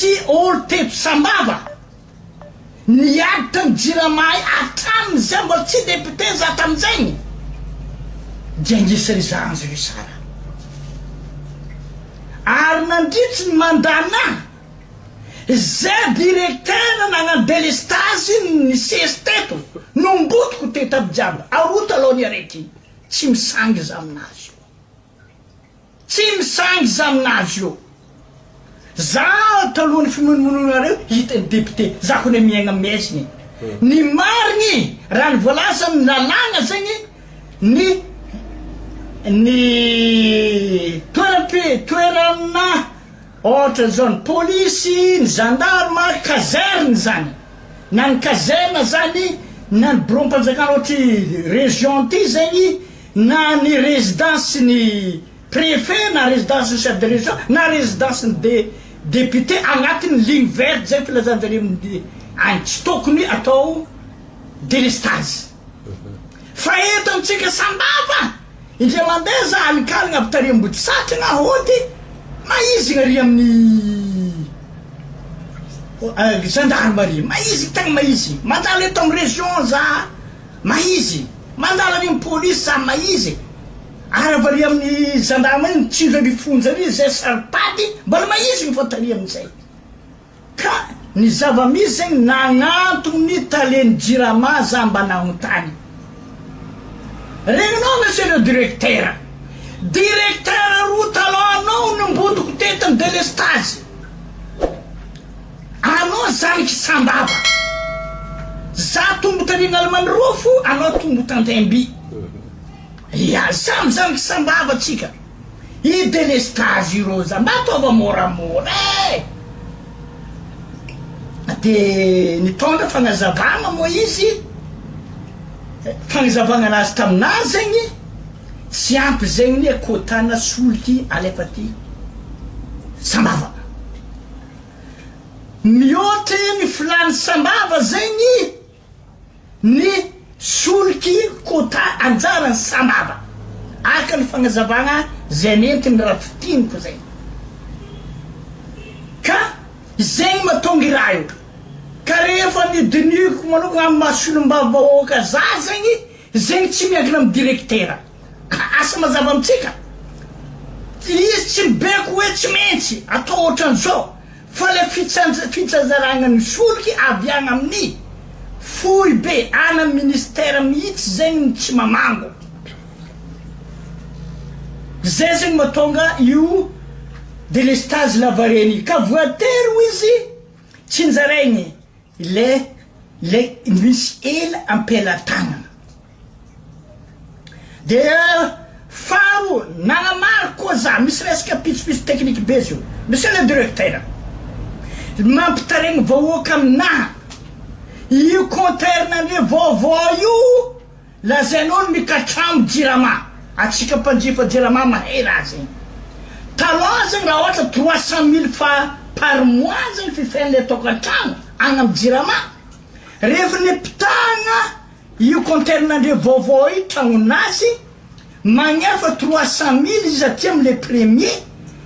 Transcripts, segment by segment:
misy olo teto Sambava niaditra ny Jirama atramizay mbola tsy député za tamizay dia ngisy ry zanjo io sara ary nandritsy ny mandana zay directeur nagnano délestage ny sesy teto nombotiko teto aby jiaby arota aloha ny araiky tsy misangy za aminazy io tsy misangy za aminazy io za talohany fimonomononareo hita ny député za kone miaigna mesiny ny marigny raha ny voalaza ny lalàna zegny ny toerana ohatra zao ny polisy ny gendarme kazerne zany na ny kazerne zany na ny bureau-mpanjakana ohatry région ty zegny na ny résidence ny préfet na résidence ny chef de région na résidence ny député agnatin'ny ligne verte zay filazanjare any tsy tokony atao délestage fa eto amitsika Sambava indray mandeha za alikaligna ampitariam-boty satry gnahody maizigna ry amin'ny gendarmerie maizy tegna maizy mandala eto amin'ny région za maizy mandala ny police za maizy ary avary amin'ny gendarmerie nitsindra ny fonjary zay saripady mbola maizy ny fataria amin'izay ka ny zava-misy zegny nagnantony ny taleny Jirama za mba nagnotany regninao monsieur le directeur roa taloha anao nombotiko teto ny délestage anao zaniky Sambava za tombo tarina Almanrofo anao tombo Tandemby ya samy zaniky Sambava tsika i délestage iro za mba ataova moramora de nitondra fagnazavagna moa izy fagnazavagna anazy taminazy zegny tsy ampy zegny ny akotana soliky alefa ty Sambava mihoatry ny filany Sambava zegny ny soliky kota anjarany Sambava aka ny fagnazavagna zay nentiny raha fitiniko zay ka zegny mahatonga i raha io ka rehefa nidiniko manokana amin'ny masolom-bavahoaka za zegny tsy miankina amin'ny directeur ka asa mazava amitsika izy tsy mibeko hoe tsy maintsy atao ohatran'izao fa le fitsazaragna ny soliky aviagna amin'ny foy be ana ministère mihitsy zegny tsy mamango zay zegny mahatonga io délestage lavareny ka voatery izy tsy nzaraigny le misy ela ampela-tagnana de faro nagnamary koa za misy resaka pitsopitso technique be zio monsieur le directeur mampitaregny vahoaka aminaha io contraire vaovao io lazainao ny mikatramo Jirama atsika mpanjifa Jirama mahay raha zegny taloha zegny raha ohatra 300 000 fa par mois zegny fifain'le tokantrano agny amin'ny Jirama rehefa nepitagna io contraire vaovao io tragnonazy magnefa 300 000 izy aty am'le premier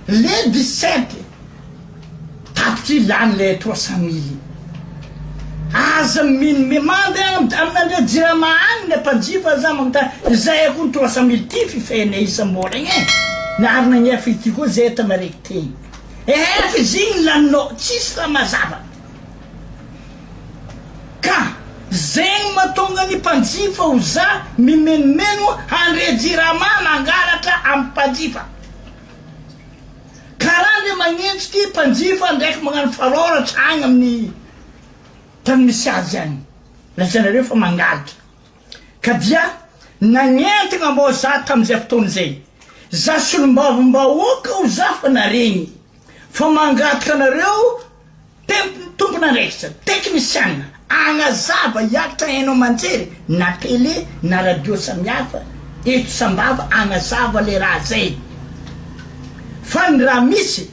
le 17 tapitry lany le 300 000 aza mimande amin'le Jirama agny le mpanjifa za magnota zay ako ny 300 000 ty fifainay isamboregny na ary nagnefa ity koa zay tamaraiky tegny efa zigny laninao tsisy raha mazava ka zegny mahatonga ny mpanjifa ho za mimenomeno andre Jirama mangalatra amin'ny mpanjifa karaha le magnentsiky mpanjifa ndraiky magnano faroratra agny amin'ny tany misy azy agny lazanareo fa mangalatra ka dia nagnentigna mbao za tamizay fotoana zay za solom-bavombahoaka ho za fa naregny fa mangataka anareo tompona andraikitra technicien agnazava hiakitra hainao manjery na télé na radio samihafa eto Sambava agnazava le raha zay fa ny raha misy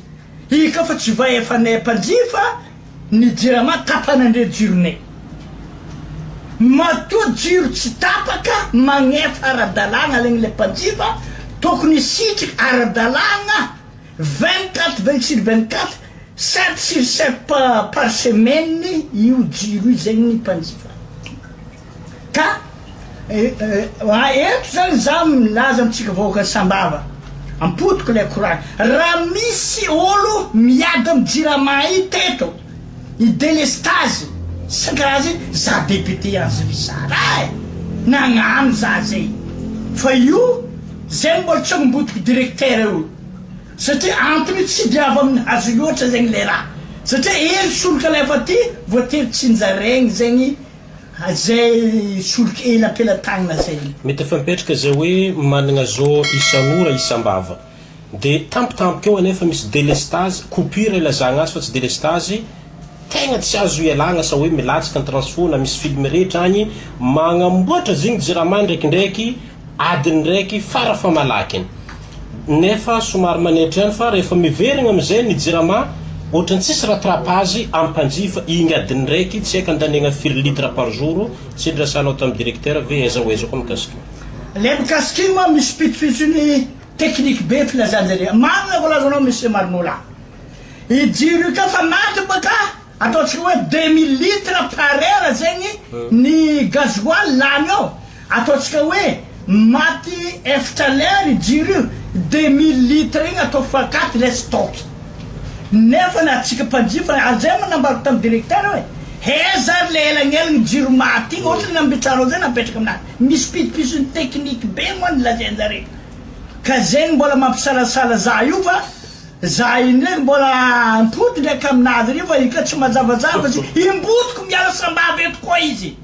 ika fa tsy vaefanay mpanjifa ny Jirama tapanandre jironay matoa jiro tsy tapaka magnefa ara-dalàgna legny le mpanjifa tokony sitriky ara-dalàgna 24/24 7 par semaine io jiro io zegny mpanjifa ka eto zany za milaza amitsika vahoaka Sambava ampotiko le koragny raha misy olo miady amy Jirama io teto i délestage sakarazy za député anzivizara nagnano za zay fa io zay mbola tsy mimbotiko directeur io satria antony tsy diava amin'ny hazo loatra zegny le raha satria ery soloka lefa ty voatery tsinjaregny zegny zay soloky ela ampela-tagnana zay mety efa mipetraka zay hoe managna zao isan'ora i Sambava de tampotampoka eo anefa misy délestage coupure ilazagna azy fa tsy délestage tegna tsy azo ialagna sa hoe milatsaka ny transfo na misy film rehetra agny magnamboatra zegny Jirama ndraikindraiky adiny raiky fara fa malakiny nefa somary manetry any fa rehefa miverigna amizay ny Jirama ohatrany tsisy rattrapazy ampanjifa igny adiny raiky tsy haika andaniagna 4 litres par jour tsy ndrasanao tamin'ny directeur ve aiza ho aiza koa mikasika le mikasika moa misy pitipitsony technique be filazanjare manana volazanao monsieur Marnola i jiro ka fa maty baka ataotsika hoe 2000 litres par heure zegny ny gasoil lany ao ataotsika hoe maty efatra lera jiro 2000 litres igny atao fa 4 le stock nefa na atsika mpanjifa azay manambariko tamin'ny directeur hoe hezary le elagnelagny jiro maty igny ohatra nambitrarao zay napetraka aminazy misy pitipisony technique be moa ny lazenjare ka zegny mbola mampisalasala za io fa za iny ndraiky mbola mpody ndraiky aminazy ry fa ika tsy mazavazava imbotiko miala Sambava eto koa izy